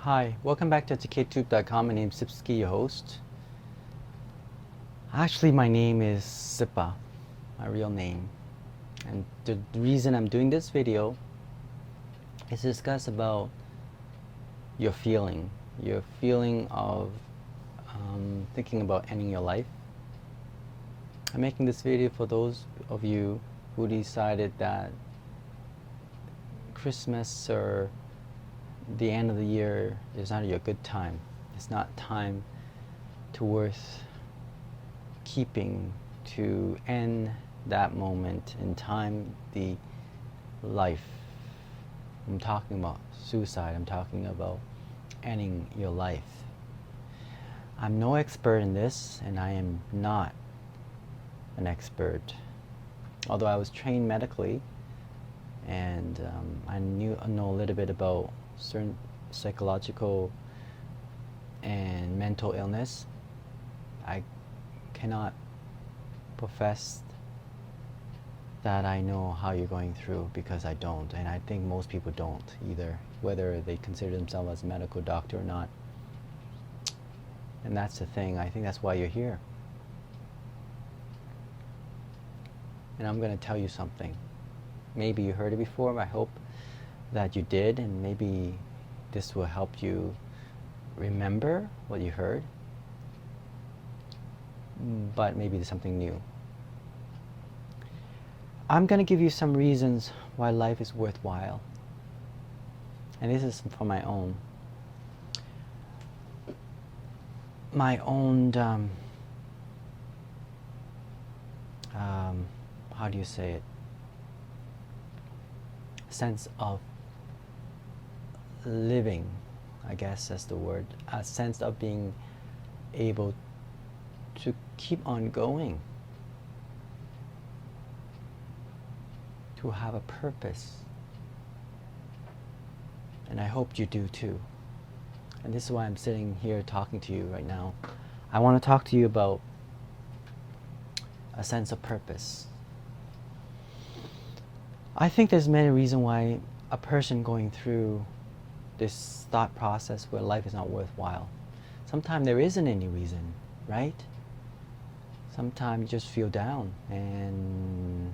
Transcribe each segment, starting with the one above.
Hi, welcome back to EducateTube.com. My name is Sipsky, your host. Actually, my name is Sipa, my real name. And the reason I'm doing this video is to discuss about your feeling of thinking about ending your life. I'm making this video for those of you who decided that Christmas or the end of the year is not your good time. It's not time to worth keeping to end that moment in time, the life. I'm talking about suicide. I'm talking about ending your life. I'm no expert in this, and I am not an expert. Although I was trained medically, and I know a little bit about certain psychological and mental illness. I cannot profess that I know how you're going through, because I don't, and I think most people don't either, whether they consider themselves as a medical doctor or not. And that's the thing. I think that's why you're here. And I'm going to tell you something. Maybe you heard it before, but I hope that you did, and maybe this will help you remember what you heard, but maybe there's something new. I'm going to give you some reasons why life is worthwhile, and this is for my own how do you say it, sense of living, I guess that's the word, a sense of being able to keep on going, to have a purpose. And I hope you do too. And this is why I'm sitting here talking to you right now. I want to talk to you about a sense of purpose. I think there's many reasons why a person going through this thought process where life is not worthwhile. Sometimes there isn't any reason, right? Sometimes you just feel down and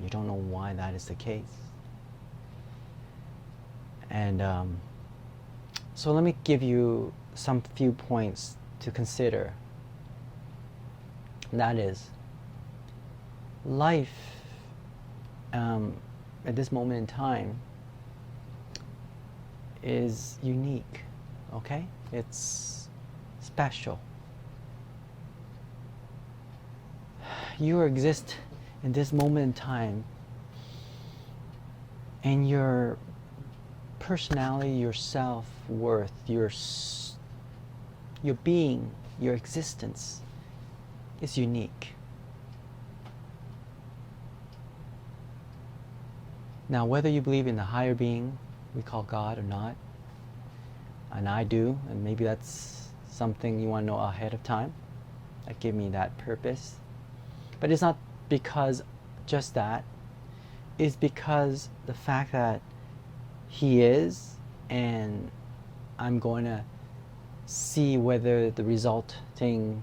you don't know why that is the case. And so let me give you some few points to consider. And that is, life at this moment in time is unique, okay? It's special. You exist in this moment in time, and your personality, your self-worth, your being, your existence is unique. Now, whether you believe in the higher being we call God or not, and I do, and maybe that's something you want to know ahead of time, that give me that purpose. But it's not because just that. It's because the fact that He is, and I'm going to see whether the resulting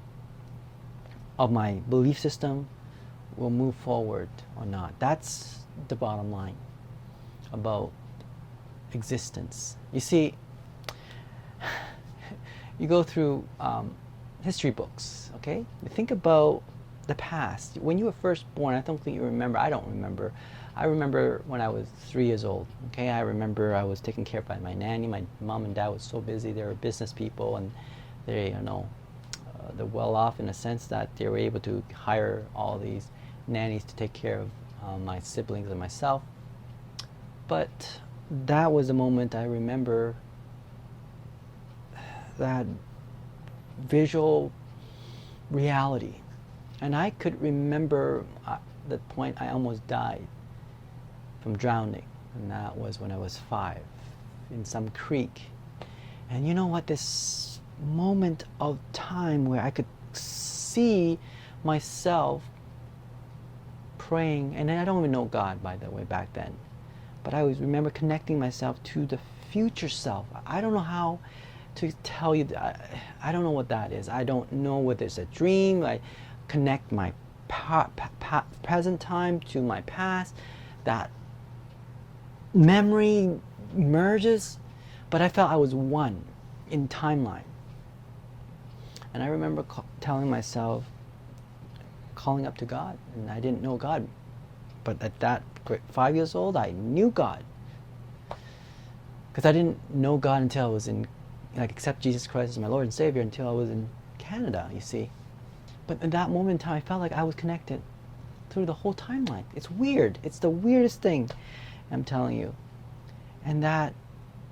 of my belief system will move forward or not. That's the bottom line about existence. You see, you go through history books, okay? You think about the past. When you were first born, I don't think you remember. I don't remember. I remember when I was 3 years old, okay? I remember I was taken care of by my nanny. My mom and dad was so busy. They were business people, and they, they're well off in a sense that they were able to hire all these nannies to take care of my siblings and myself. But that was the moment I remember, that visual reality. And I could remember the point I almost died from drowning, and that was when I was 5 in some creek. And you know what, this moment of time where I could see myself praying, and I don't even know God, by the way, back then, but I always remember connecting myself to the future self. I don't know how to tell you. I don't know what that is. I don't know whether it's a dream. I connect my present time to my past. That memory merges, but I felt I was one in timeline. And I remember telling myself, calling up to God, and I didn't know God. But at that 5 years old, I knew God. Because I didn't know God until I was in, accept Jesus Christ as my Lord and Savior until I was in Canada, you see. But in that moment in time, I felt like I was connected through the whole timeline. It's weird. It's the weirdest thing, I'm telling you. And that,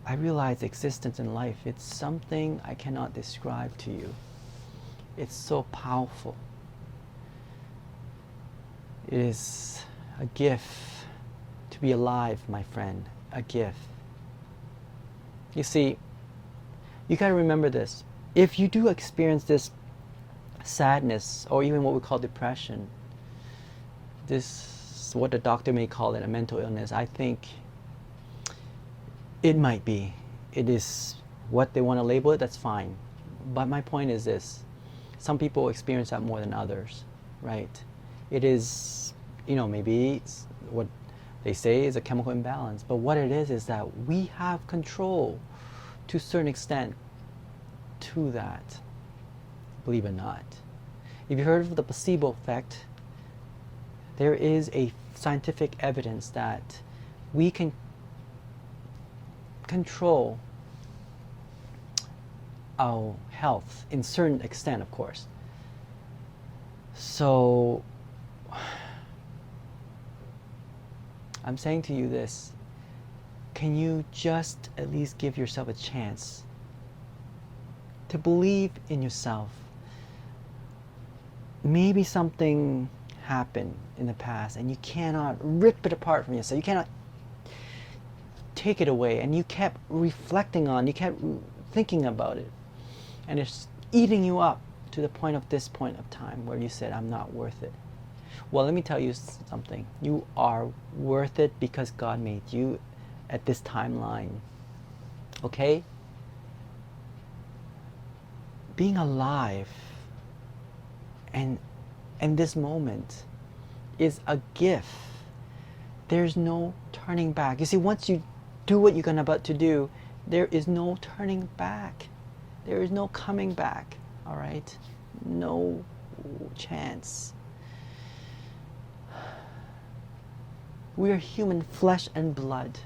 I realized existence in life, it's something I cannot describe to you. It's so powerful. It is a gift to be alive, my friend. A gift. You see, you got to remember this. If you do experience this sadness, or even what we call depression, this, what the doctor may call it, a mental illness, I think it might be. It is what they want to label it, that's fine. But my point is this. Some people experience that more than others, right? It is, maybe it's what they say is a chemical imbalance. But what it is that we have control to a certain extent to that, believe it or not. If you've heard of the placebo effect, there is a scientific evidence that we can control our health in certain extent, of course. So I'm saying to you this, can you just at least give yourself a chance to believe in yourself? Maybe something happened in the past and you cannot rip it apart from yourself. You cannot take it away, and you kept reflecting on, you kept thinking about it, and it's eating you up to the point of time where you said, I'm not worth it. Well, let me tell you something. You are worth it because God made you at this timeline. Okay? Being alive and this moment is a gift. There's no turning back. You see, once you do what you're about to do, there is no turning back. There is no coming back. All right? No chance. We are human flesh and blood.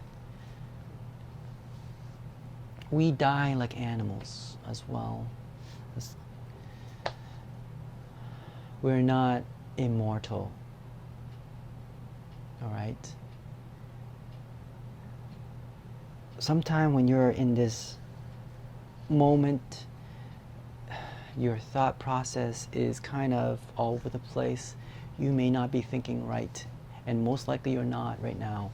We die like animals as well. We're not immortal. All right? Sometime when you're in this moment, your thought process is kind of all over the place. You may not be thinking right, and most likely you're not right now.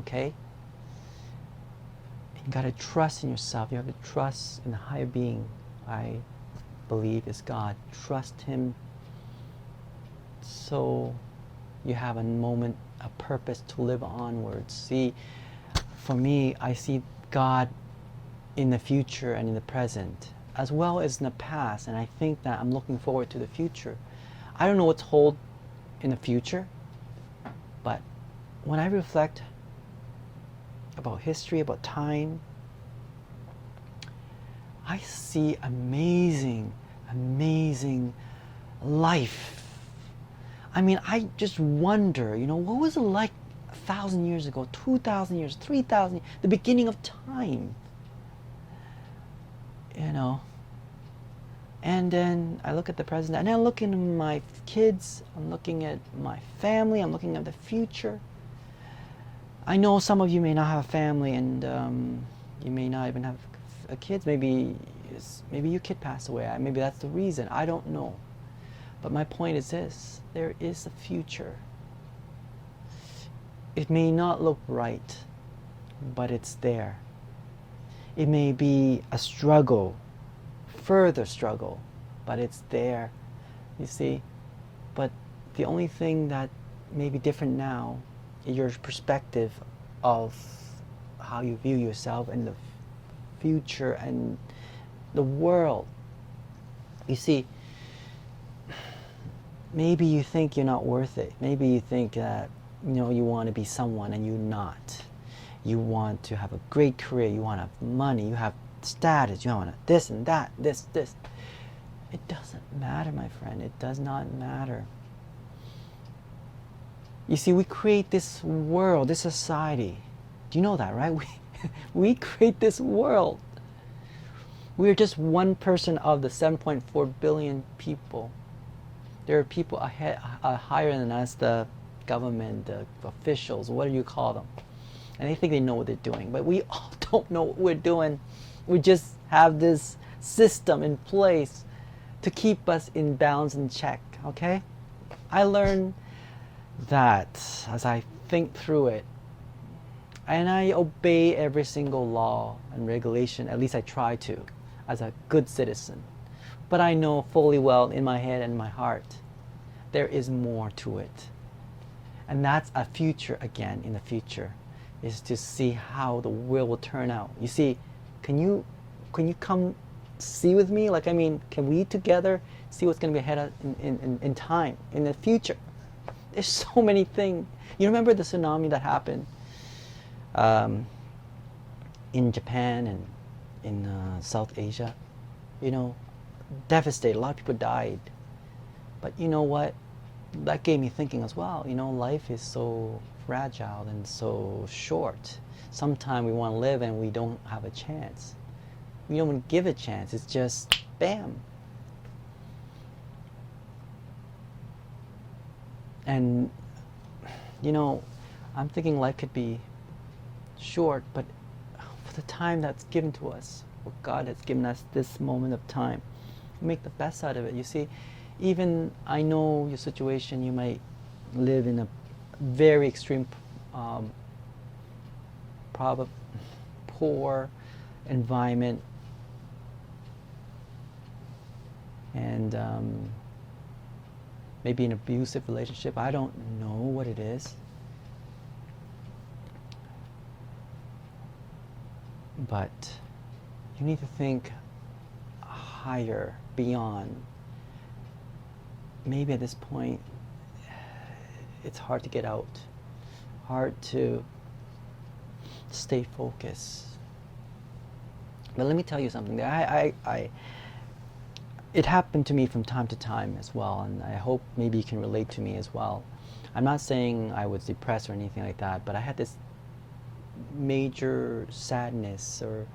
Okay? You gotta trust in yourself. You have to trust in the higher being. I believe is God. Trust Him so you have a moment, a purpose to live onwards. See, for me, I see God in the future and in the present, as well as in the past, and I think that I'm looking forward to the future. I don't know what's hold in the future, but when I reflect about history, about time, I see amazing life. I mean, I just wonder, what was it like 1,000 years ago, 2,000 years, 3,000 years, the beginning of time? And then I look at the present, and I'm looking at my kids, I'm looking at my family, I'm looking at the future. I know some of you may not have a family, and you may not even have kids. Maybe your kid passed away. Maybe that's the reason. I don't know. But my point is this. There is a future. It may not look right, but it's there. It may be a struggle, further struggle, but it's there. You see? But the only thing that may be different now is your perspective of how you view yourself and the future and the world. You see, maybe you think you're not worth it. Maybe you think that, you want to be someone and you're not. You want to have a great career, you want to have money, you have status, you want this and that, this. It doesn't matter, my friend. It does not matter. You see, we create this world, this society. Do you know that, right? We create this world. We are just one person of the 7.4 billion people. There are people higher than us, the government, the officials, what do you call them? And they think they know what they're doing, but we all don't know what we're doing. We just have this system in place to keep us in balance and check, okay? I learned that as I think through it, and I obey every single law and regulation, at least I try to, as a good citizen. But I know fully well in my head and my heart, there is more to it. And that's a future again, in the future, is to see how the world will turn out. You see, can you come see with me? Can we together see what's going to be ahead in time, in the future? There's so many things. You remember the tsunami that happened in Japan and in South Asia? Devastated. A lot of people died. But you know what? That gave me thinking as well. Life is so fragile and so short. Sometimes we want to live and we don't have a chance. We don't give a chance. It's just bam. And I'm thinking life could be short, but for the time that's given to us, what God has given us, this moment of time, make the best out of it. You see, even I know your situation, you might live in a very extreme, poor environment, and maybe an abusive relationship. I don't know what it is. But you need to think higher, beyond. Maybe at this point, it's hard to get out, hard to stay focused. But let me tell you something. It happened to me from time to time as well, and I hope maybe you can relate to me as well. I'm not saying I was depressed or anything like that, but I had this major sadness or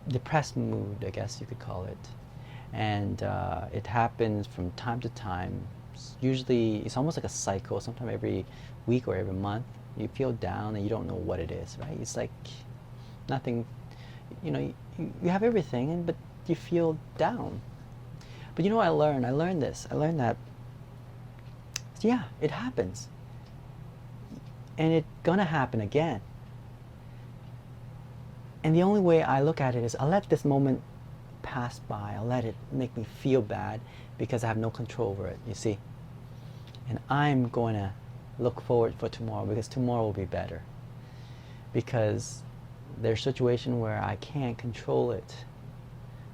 depressed mood, I guess you could call it. And it happens from time to time. Usually it's almost like a cycle. Sometimes every week or every month you feel down and you don't know what it is, right? It's like nothing, you have everything, but you feel down. But what I learned? I learned this. I learned that, yeah, it happens. And it's gonna happen again. And the only way I look at it is I'll let this moment pass by. I'll let it make me feel bad because I have no control over it, you see. And I'm going to look forward for tomorrow, because tomorrow will be better. Because there's a situation where I can't control it.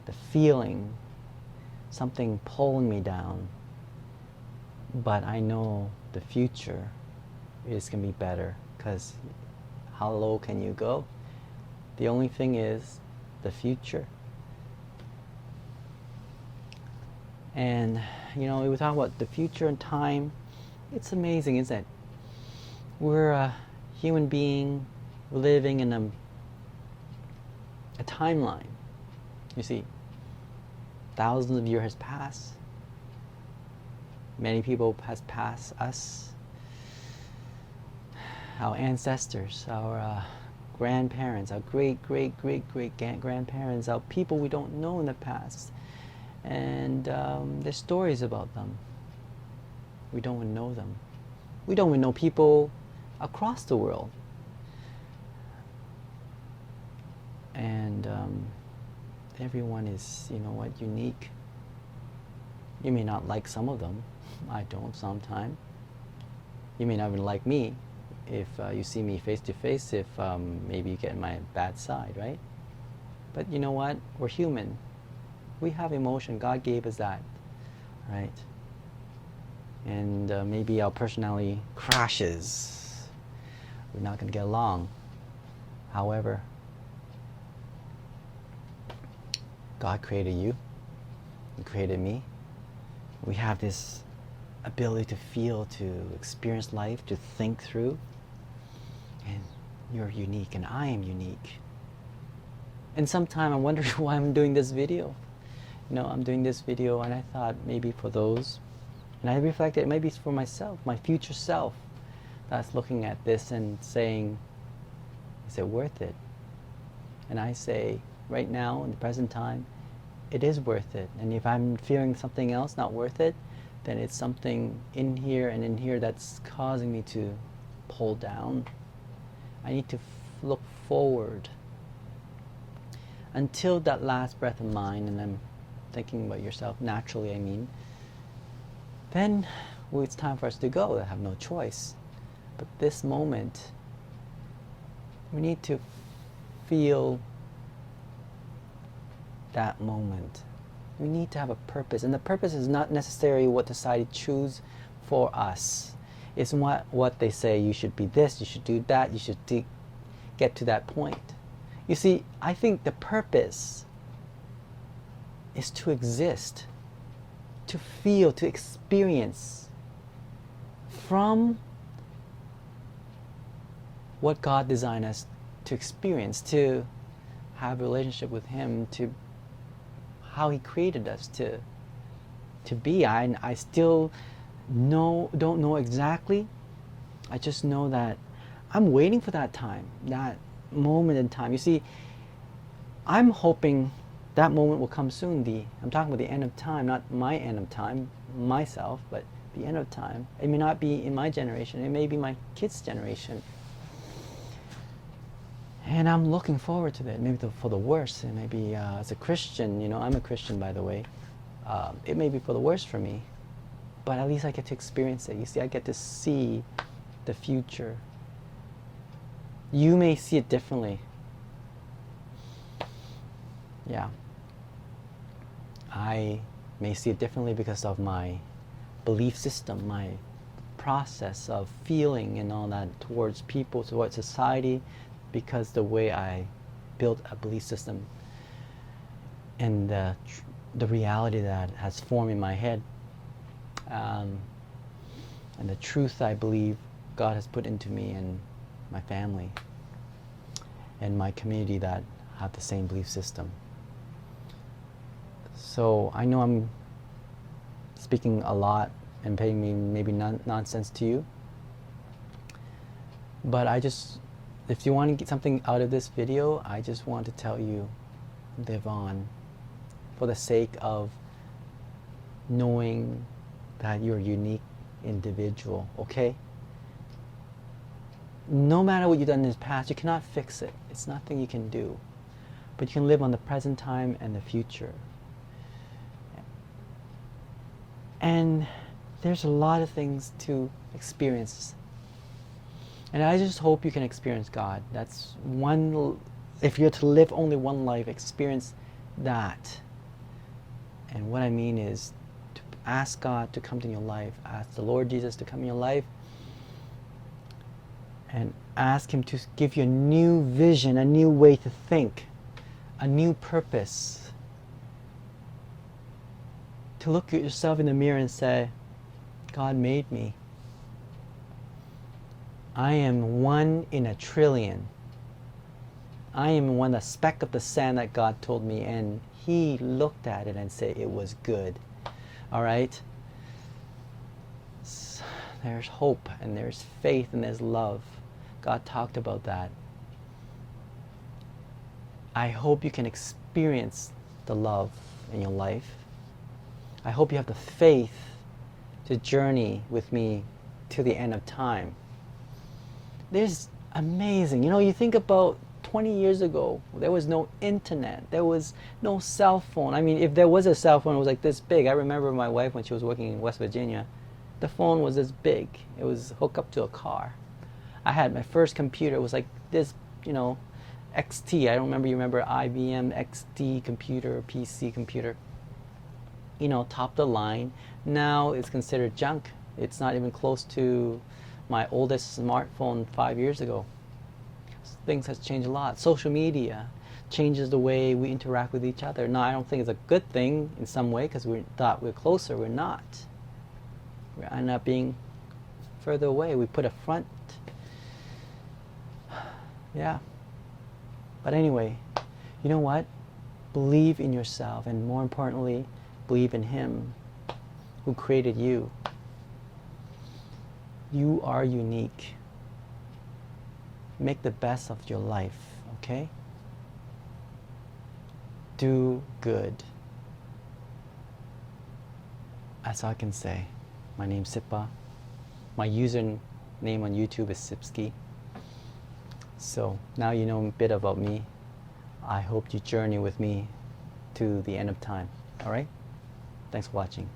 The feeling, something pulling me down. But I know the future is going to be better, because how low can you go? The only thing is the future. And we talk about the future and time. It's amazing, isn't it? We're a human being living in a timeline. You see, thousands of years has passed. Many people has passed us. Our ancestors, our grandparents, our great-great-great-great-grandparents, our people we don't know in the past. And there's stories about them. We don't even know them. We don't even know people across the world. And everyone is, unique. You may not like some of them. I don't sometimes. You may not even like me. if you see me face to face, if maybe you get my bad side, right? But you know what? We're human. We have emotion. God gave us that, right? And maybe our personality crashes. We're not going to get along. However, God created you. He created me. We have this ability to feel, to experience life, to think through. And you're unique, and I am unique. And sometimes I'm wondering why I'm doing this video. You know, I'm doing this video, and I thought maybe for those, and I reflected maybe it's for myself, my future self, that's looking at this and saying, is it worth it? And I say, right now, in the present time, it is worth it. And if I'm feeling something else not worth it, then it's something in here and in here that's causing me to pull down. I need to look forward until that last breath of mine, and I'm thinking about yourself naturally, I mean, then it's time for us to go. I have no choice. But this moment, we need to feel that moment. We need to have a purpose, and the purpose is not necessarily what society choose for us. It's what they say, you should be this, you should do that, you should get to that point. You see, I think the purpose is to exist, to feel, to experience from what God designed us to experience, to have a relationship with Him, to how He created us to be. I still don't know exactly. I just know that I'm waiting for that time, that moment in time. You see, I'm hoping that moment will come soon. I'm talking about the end of time, not my end of time, myself, but the end of time. It may not be in my generation. It may be my kids' generation. And I'm looking forward to that. Maybe for the worst. And maybe as a Christian, you know, I'm a Christian, by the way. It may be for the worst for me, but at least I get to experience it. You see, I get to see the future. You may see it differently. Yeah. I may see it differently because of my belief system, my process of feeling and all that towards people, towards society, because the way I built a belief system and the reality that has formed in my head, and the truth I believe God has put into me and my family and my community that have the same belief system. So I know I'm speaking a lot and paying me maybe nonsense to you, but if you want to get something out of this video, I just want to tell you, live on for the sake of knowing that you're a unique individual, okay? No matter what you've done in the past, you cannot fix it. It's nothing you can do. But you can live on the present time and the future. And there's a lot of things to experience. And I just hope you can experience God. That's one, if you're to live only one life, experience that. And what I mean is to ask God to come to your life, ask the Lord Jesus to come in your life, and ask Him to give you a new vision, a new way to think, a new purpose. To look at yourself in the mirror and say, God made me. I am one in a trillion. I am one, a speck of the sand that God told me, and He looked at it and said it was good. All right? There's hope, and there's faith, and there's love. God talked about that. I hope you can experience the love in your life. I hope you have the faith to journey with me to the end of time. There's amazing. You know, you think about 20 years ago, there was no internet. There was no cell phone. I mean, if there was a cell phone, it was like this big. I remember my wife when she was working in West Virginia. The phone was this big. It was hooked up to a car. I had my first computer. It was like this, you know, XT. I don't remember. You remember IBM XT computer, PC computer? You know, top of the line. Now it's considered junk. It's not even close to my oldest smartphone 5 years ago. Things has changed a lot. Social media changes the way we interact with each other. Now, I don't think it's a good thing in some way because we thought we're closer. We're not. We end up being further away. We put a front. Yeah. But anyway, you know what? Believe in yourself, and more importantly, believe in Him who created you. You are unique. Make the best of your life, okay? Do good. That's all I can say. My name's Sipa. My username on YouTube is Sipski. So now you know a bit about me. I hope you journey with me to the end of time. Alright? Thanks for watching.